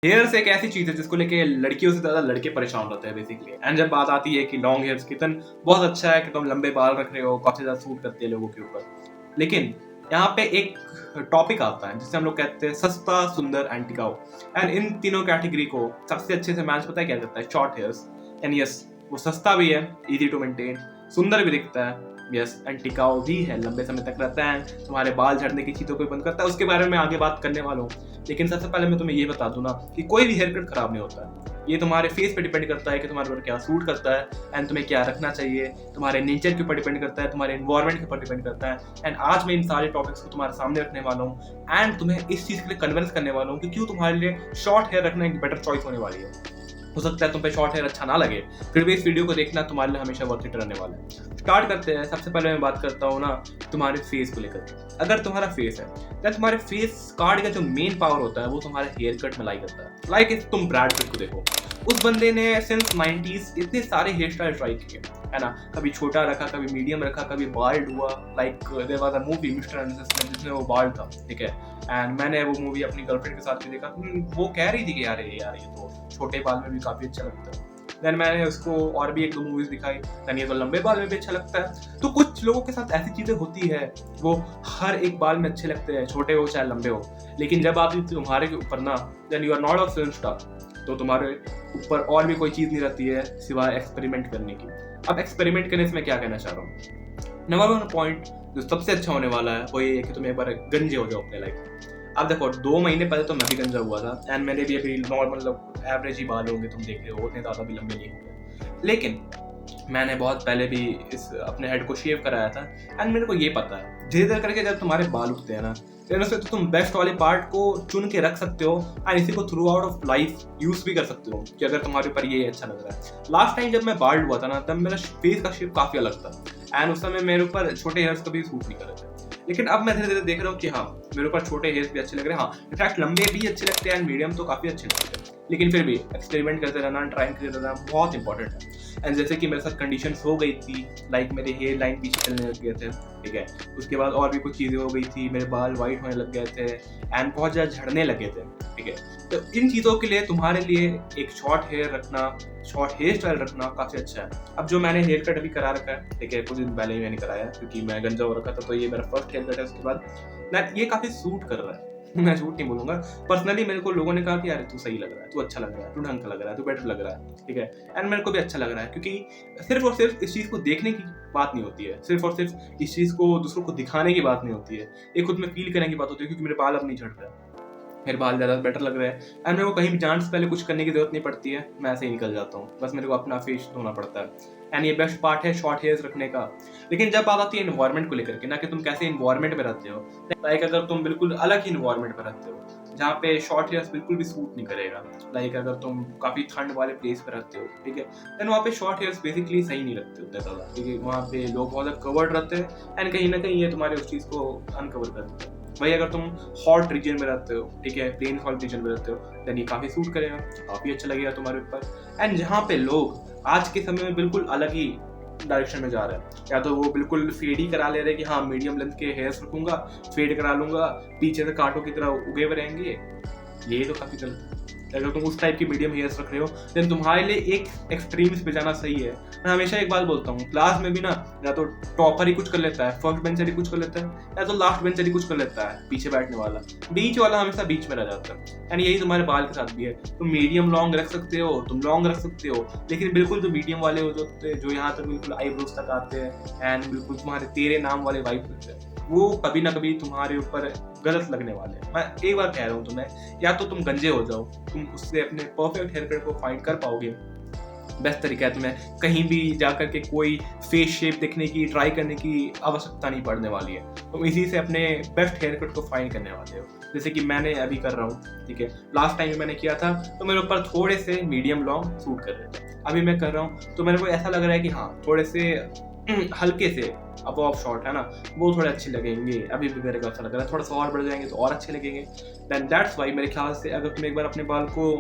Hairs एक ऐसी चीज है जिसको लेके लड़कियों से ज्यादा लड़के परेशान रहते हैं बेसिकली। एंड जब बात आती है कि लॉन्ग हेयर्स की, तन बहुत अच्छा है कि तुम लंबे बाल रख रहे हो, काफी ज्यादा सूट करते हैं लोगों के ऊपर। लेकिन यहाँ पे एक टॉपिक आता है जिसे हम लोग कहते हैं सस्ता, सुंदर एंड टिकाऊ। एंड इन तीनों कैटेगरी को सबसे अच्छे से मैच पता है क्या करता है? Short hairs. एंड यस, वो सस्ता भी है, इजी टू मेंटेन, सुंदर भी दिखता है, यस, एंड टिकाऊ भी है, लंबे समय तक रहता है, तुम्हारे बाल झड़ने की चीजों को बंद करता है। उसके बारे में आगे बात करने वाला हूँ। लेकिन सबसे पहले मैं तुम्हें ये बता दूं ना कि कोई भी हेयर कट खराब नहीं होता है। ये तुम्हारे फेस पे डिपेंड करता है कि तुम्हारे ऊपर क्या सूट करता है एंड तुम्हें क्या रखना चाहिए, तुम्हारे नेचर के ऊपर डिपेंड करता है, तुम्हारे एनवायरमेंट के ऊपर डिपेंड करता है। एंड आज मैं इन सारे टॉपिक्स को तुम्हारे सामने रखने वाला हूँ एंड तुम्हें इस चीज के लिए कन्विंस करने वाला हूँ कि क्यों तुम्हारे लिए शॉर्ट हेयर रखना एक बेटर चॉइस होने वाली है। हो सकता है तुम पे शॉर्ट हेयर अच्छा ना लगे, फिर भी इस वीडियो को देखना तुम्हारे लिए हमेशा वर्थ इट रहने वाला है। स्टार्ट करते हैं। सबसे पहले मैं बात करता हूँ ना तुम्हारे फेस को लेकर। अगर तुम्हारा फेस है तो तुम्हारे फेस कार्ड का जो मेन पावर होता है वो तुम्हारे हेयर कट में लाई करता है। लाइक इफ तुम ब्रैड पिट को देखो, उस बंदे ने सिंस 90s इतने सारे हेयर स्टाइल ट्राई किए, है ना। कभी छोटा रखा, कभी मीडियम रखा, कभी बाल्ड हुआ। Like there was a movie Mr and Mrs Smith जिसमें वो बाल्ड था, ठीक है। एंड मैंने वो मूवी अपनी गर्लफ्रेंड के साथ भी देखा। वो कह रही थी कि यार ये तो छोटे बाल में भी काफी अच्छा लगता है। देन मैंने उसको और भी एक दो मूवीज दिखाई, देन ये तो लंबे बाल में भी अच्छा लगता है। तो कुछ लोगों के साथ ऐसी चीजें होती है, वो हर एक बाल में अच्छे लगते हैं, छोटे हो चाहे लंबे हो। लेकिन जब आप तुम्हारे के ऊपर ना, then you are not a film star, तो तुम्हारे ऊपर और भी कोई चीज नहीं रहती है सिवाय एक्सपेरिमेंट करने की। अब एक्सपेरिमेंट करने से मैं क्या कहना चाह रहा हूँ, नंबर 1 पॉइंट जो सबसे अच्छा होने वाला है वो ये है कि तुम एक बार गंजे हो जाओ अपने लाइफ। अब देखो 2 महीने पहले तो मैं भी गंजा हुआ था एंड मैंने भी अभी नॉर्मल एवरेज ही बाल होंगे, तुम देख रहे हो, उतने ज़्यादा भी लंबे नहीं होंगे। लेकिन मैंने बहुत पहले भी इस अपने हेड को शेव कराया था एंड मेरे को ये पता है धीरे धीरे करके जब तुम्हारे बाल उठते हैं ना, तो उससे तो तुम बेस्ट वाले पार्ट को चुन के रख सकते हो एंड इसी को through out of life use भी कर सकते हो कि अगर तुम्हारे ऊपर ये अच्छा लग रहा है। लास्ट टाइम जब मैं बाल्ड हुआ था ना, तब मेरा फेस का शेप काफी अलग था एंड उस समय मेरे ऊपर छोटे हेयर्स कभी सूट नहीं कर रहे थे। लेकिन अब मैं धीरे धीरे देख रहा हूँ कि हाँ, मेरे ऊपर छोटे हेयर्स भी अच्छे लग रहे हैं। हाँ, इनफैक्ट लंबे भी अच्छे लगते हैं एंड मीडियम तो काफी अच्छे लगते हैं। लेकिन फिर भी एक्सपेरिमेंट करते रहना, ट्राइंग करते रहना बहुत इंपॉर्टेंट है। एंड जैसे कि मेरे साथ कंडीशंस हो गई थी, लाइक मेरे हेयर लाइन पीछे चलने लग गए थे, ठीक है। उसके बाद और भी कुछ चीज़ें हो गई थी, मेरे बाल वाइट होने लग गए थे एंड बहुत ज़्यादा झड़ने लगे थे, ठीक है। तो इन चीज़ों के लिए तुम्हारे लिए एक शॉर्ट हेयर रखना, शॉर्ट हेयर स्टाइल रखना काफ़ी अच्छा है। अब जो मैंने हेयर कट अभी करा रखा है, ठीक है, कुछ दिन पहले ही मैंने कराया क्योंकि मैं गंजा हो रखा था, तो ये मेरा फर्स्ट हेयर कट है। उसके बाद ना ये काफ़ी सूट कर रहा है, मैं झूठ नहीं बोलूंगा। पर्सनली मेरे को लोगों ने कहा कि यार तू सही लग रहा है, तू अच्छा लग रहा है, तू ढंग का लग रहा है, तू बेटर लग रहा है, ठीक है। एंड मेरे को भी अच्छा लग रहा है क्योंकि सिर्फ और सिर्फ इस चीज़ को देखने की बात नहीं होती है, सिर्फ और सिर्फ इस चीज़ को दूसरों को दिखाने की बात नहीं होती है, ये खुद में फील करने की बात होती है। क्योंकि मेरे बाल अब नहीं झड़ रहे हैं, मेरे बाल ज़्यादा बेटर लग रहे हैं एंड मेरे को कहीं भी जाने से पहले कुछ करने की जरूरत नहीं पड़ती है, मैं ऐसे ही निकल जाता हूँ। बस मेरे को अपना फेस धोना पड़ता है एंड ये बेस्ट पार्ट है शॉर्ट हेयर्स रखने का। लेकिन जब बात आती है इन्वायरमेंट को लेकर के ना, कि तुम कैसे इन्वायरमेंट में रहते हो, लाइक अगर तुम बिल्कुल अलग ही इन्वायरमेंट में रहते हो जहाँ पे शॉर्ट हेयर्स बिल्कुल भी सूट नहीं करेगा, लाइक अगर तुम काफ़ी ठंड वाले प्लेस पे रहते हो, ठीक है, देन वहाँ पे शॉर्ट हेयर्स बेसिकली सही नहीं लगते उतने ज़्यादा, क्योंकि वहाँ पे लोग बहुत ज़्यादा कवर्ड रहते हैं एंड कहीं ना कहीं ये तुम्हारे उस चीज़ को अनकवर कर देते हैं। भाई अगर तुम हॉट रीजन में रहते हो, ठीक है, प्लेन हॉट रीजन में रहते हो, देन ये काफ़ी सूट करेगा, काफ़ी अच्छा लगेगा तुम्हारे ऊपर। एंड जहाँ पे लोग आज के समय में बिल्कुल अलग ही डायरेक्शन में जा रहे हैं, या तो वो बिल्कुल फेड ही करा ले रहे हैं कि हाँ मीडियम लेंथ के हेयर्स रखूंगा, फेड करा लूंगा, पीछे से कांटों की तरह उगे हुए रहेंगे, ये तो काफ़ी गलत है। अगर तुम उस टाइप की मीडियम हेयर्स रख रहे हो, देन तुम्हारे लिए एक एक्सट्रीम्स पे जाना सही है। मैं हमेशा एक बात बोलता हूँ, क्लास में भी ना या तो टॉपर ही कुछ कर लेता है, फर्स्ट बेंचर ही कुछ कर लेता है, या तो लास्ट बेंचर ही कुछ कर लेता है, पीछे बैठने वाला, बीच वाला हमेशा बीच में रह जाता है। एंड यही तुम्हारे बाल के साथ भी है, तुम मीडियम लॉन्ग रख सकते हो, तुम लॉन्ग रख सकते हो, लेकिन बिल्कुल जो मीडियम वाले हो जो यहाँ तक बिल्कुल आईब्रोज तक आते हैं एंड बिल्कुल तुम्हारे तेरे नाम वाले वाइब होते हैं, वो कभी ना कभी तुम्हारे ऊपर गलत लगने वाले हैं। मैं एक बार कह रहा हूँ तुम्हें, या तो तुम गंजे हो जाओ, तुम उससे अपने परफेक्ट हेयर कट को फाइंड कर पाओगे। बेस्ट तरीका है, तुम्हें कहीं भी जाकर के कोई फेस शेप देखने की, ट्राई करने की आवश्यकता नहीं पड़ने वाली है। तुम इसी से अपने बेस्ट हेयर कट को फाइंड करने वाले हो, जैसे कि मैंने अभी कर रहा हूँ, ठीक है। लास्ट टाइम मैंने किया था तो मेरे ऊपर थोड़े से मीडियम लॉन्ग सूट कर रहे थे, अभी मैं कर रहा हूँ तो मेरे को ऐसा लग रहा है कि हाँ थोड़े से हल्के से अबव शॉर्ट है ना, वो थोड़े अच्छे लगेंगे। अभी भी मेरे को अच्छा लग रहा है, थोड़ा सा और बढ़ जाएंगे तो और अच्छे लगेंगे। देन दैट्स वाई मेरे ख्याल से अगर तुम एक बार अपने बाल को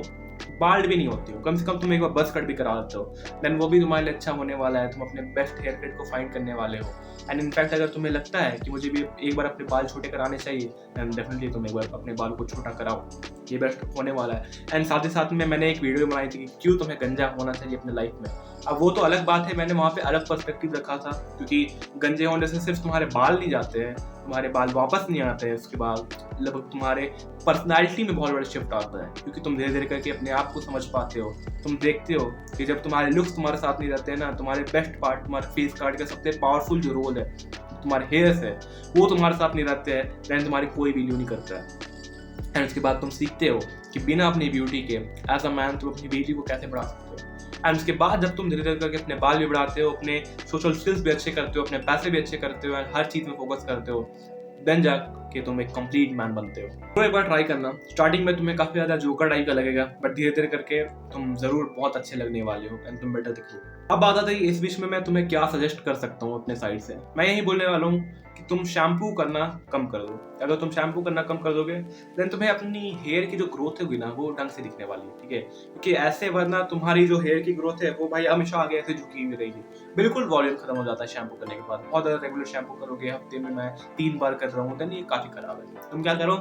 बाल्ड भी नहीं होती हो, कम से कम तुम एक बार बस कट भी करा लेते हो, देन वो भी तुम्हारे लिए अच्छा होने वाला है। तुम अपने बेस्ट हेयर कट को फाइंड करने वाले हो। एंड इनफैक्ट अगर तुम्हें लगता है कि मुझे भी एक बार अपने बाल छोटे कराने चाहिए, देन डेफिनेटली तुम एक बार अपने बाल को छोटा कराओ, ये बेस्ट होने वाला है। एंड साथ ही साथ में मैंने एक वीडियो बनाई थी कि क्यों तुम्हें गंजा होना चाहिए अपने लाइफ में। अब वो तो अलग बात है, मैंने वहाँ पे अलग पर्सपेक्टिव रखा था, क्योंकि गंजे होने से सिर्फ तुम्हारे बाल नहीं जाते हैं, तुम्हारे बाल वापस नहीं आते हैं, उसके बाद लगभग तुम्हारे पर्सनालिटी में बहुत बड़ा शिफ्ट आता है, क्योंकि तुम धीरे धीरे करके अपने आप को समझ पाते हो। तुम देखते हो कि जब तुम्हारे लुक्स तुम्हारे साथ नहीं रहते हैं ना, तुम्हारे बेस्ट पार्ट, तुम्हारे फेस कार्ड का सबसे पावरफुल जो रोल है, तुम्हारे हेयर्स है, वो तुम्हारे साथ नहीं रहते हैं, देन तुम्हारी कोई वैल्यू नहीं करता है। एंड उसके बाद तुम सीखते हो कि बिना अपनी ब्यूटी के एज अ मैन तुम अपनी ब्यूटी को कैसे बढ़ा सकते हो। एंड उसके बाद जब तुम धीरे धीरे करके अपने बाल भी बढ़ाते हो, अपने सोशल स्किल्स भी अच्छे करते हो, अपने पैसे भी अच्छे करते हो, एंड हर चीज़ में फोकस करते हो, देन जाके तुम एक कंप्लीट मैन बनते हो। तो एक बार ट्राई करना। स्टार्टिंग में तुम्हें काफी ज्यादा जोकर टाइप का लगेगा, बट धीरे धीरे करके तुम जरूर बहुत अच्छे लगने वाले हो एंड तुम बेटर दिखोगे। अब बात आती है इस बीच में मैं तुम्हें क्या सजेस्ट कर सकता हूँ अपने साइड से। मैं यही बोलने वाला हूँ कि तुम शैम्पू करना कम कर दो। अगर तुम शैम्पू करना कम कर दोगे, देन तुम्हें अपनी हेयर की जो ग्रोथ होगी ना, वो ढंग से दिखने वाली है, ठीक है। क्योंकि ऐसे वरना तुम्हारी जो हेयर की ग्रोथ है वो भाई हमेशा आगे ऐसे झुकी हुई रहेगी, बिल्कुल वॉल्यूम खत्म हो जाता है शैम्पू करने के बाद। बहुत ज्यादा रेगुलर शैम्पू करोगे, हफ्ते में मैं 3 बार कर रहा हूँ, देन ये काफी खराब है। तुम क्या करो,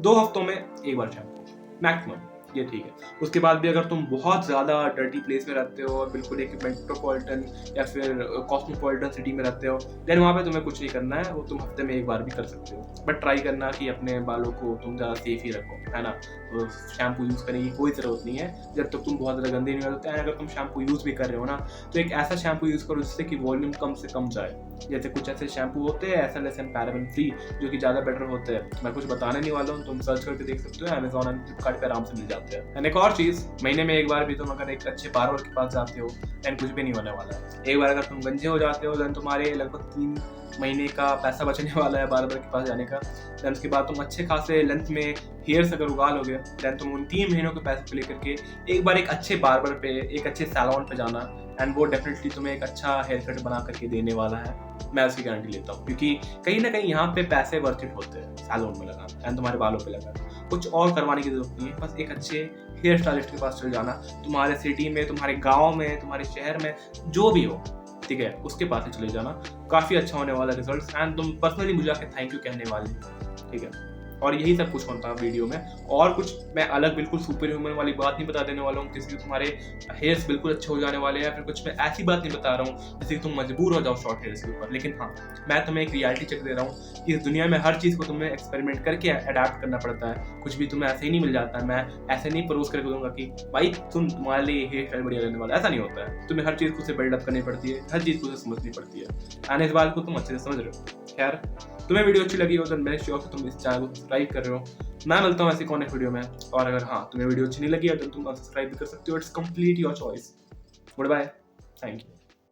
2 हफ्तों में 1 बार शैम्पू मैक्सिमम, ये ठीक है। उसके बाद भी अगर तुम बहुत ज़्यादा डर्टी प्लेस में रहते हो और बिल्कुल एक मेट्रोपॉलिटन या फिर कॉस्मोपॉलिटन सिटी में रहते हो, देन वहाँ पे तुम्हें कुछ नहीं करना है, वो तुम हफ्ते में 1 बार भी कर सकते हो। बट ट्राई करना कि अपने बालों को तुम ज़्यादा सेफ ही रखो, है ना। तो शैम्पू यूज़ करने की कोई ज़रूरत नहीं है जब तक तुम बहुत ज़्यादा गंदे नहीं होते हैं। अगर तुम शैम्पू यूज़ भी कर रहे हो ना, तो एक ऐसा शैम्पू यूज़ करो जिससे कि वॉल्यूम कम से कम जाए। जैसे कुछ ऐसे शैम्पू होते हैं एसएलएस एंड पैराबेन फ्री, जो कि ज़्यादा बेटर होते हैं। मैं कुछ बताने नहीं वाला हूँ, तुम सर्च करके देख सकते हो, अमेजॉन एंड फ्लिपकार्ट पे आराम से मिल जाते हैं। एंड एक और चीज़, महीने में 1 बार भी तुम अगर एक अच्छे बार्बर के पास जाते हो, देन कुछ भी नहीं होने वाला है। एक बार अगर तुम गंजे हो जाते हो, देन तुम्हारे लगभग 3 महीने का पैसा बचने वाला है बार्बर के पास जाने का। देन उसके बाद तुम अच्छे खासे लेंथ में हेयर्स अगर उगा लोगे, देन तुम उन 3 महीनों के पैसे को लेकर के एक बार एक अच्छे बार्बर पे, एक अच्छे सैलून पे जाना, एंड वो डेफिनेटली तुम्हें एक अच्छा हेयर कट बना करके देने वाला है। मैं उसकी गारंटी लेता हूँ, क्योंकि कहीं ना कहीं यहाँ पे पैसे वर्थ इट होते हैं सैलून में लगाना एंड तुम्हारे बालों पे लगाना। कुछ और करवाने की जरूरत नहीं है, बस एक अच्छे हेयर स्टाइलिस्ट के पास चले जाना। तुम्हारे सिटी में, तुम्हारे गाँव में, तुम्हारे शहर में जो भी हो, ठीक है, उसके पास ही चले जाना। काफ़ी अच्छा होने वाला रिजल्ट, एंड तुम पर्सनली मुझे आके थैंक यू कहने वाले हो, ठीक है। और यही सब कुछ होता है वीडियो में, और कुछ मैं अलग बिल्कुल सुपर ह्यूमन वाली बात नहीं बता देने वाला हूँ जिससे तुम्हारे हेयर्स बिल्कुल अच्छे हो जाने वाले हैं, फिर कुछ मैं ऐसी बात नहीं बता रहा हूँ जिससे तुम मजबूर हो जाओ शॉर्ट हेयर्स के ऊपर। लेकिन हाँ, मैं तुम्हें एक रियलिटी चेक दे रहा हूँ कि इस दुनिया में हर चीज़ को तुम्हें एक्सपेरिमेंट करके अडेप्ट करना पड़ता है। कुछ भी तुम्हें ऐसे ही नहीं मिल जाता है। मैं ऐसे नहीं परोस करके दूंगा कि भाई तुम, तुम्हारे लिए हेयर स्टाइल बढ़िया रहने वाला, ऐसा नहीं होता है। तुम्हें हर चीज़ को से बिल्डअप करनी पड़ती है, हर चीज़ को से समझनी पड़ती है, एंड इस बात को तुम अच्छे से समझ रहे हो। खैर, तुम्हें वीडियो अच्छी लगी हो तो मेरे श्योर से तुम इस चैनल को सब्सक्राइब कर रहे हो। मैं मिलता हूँ ऐसी कौन एक वीडियो में, और अगर हाँ तुम्हें वीडियो अच्छी नहीं लगी है तो तुम अनसब्सक्राइब भी कर सकते हो। It's complete your choice. Goodbye, thank you.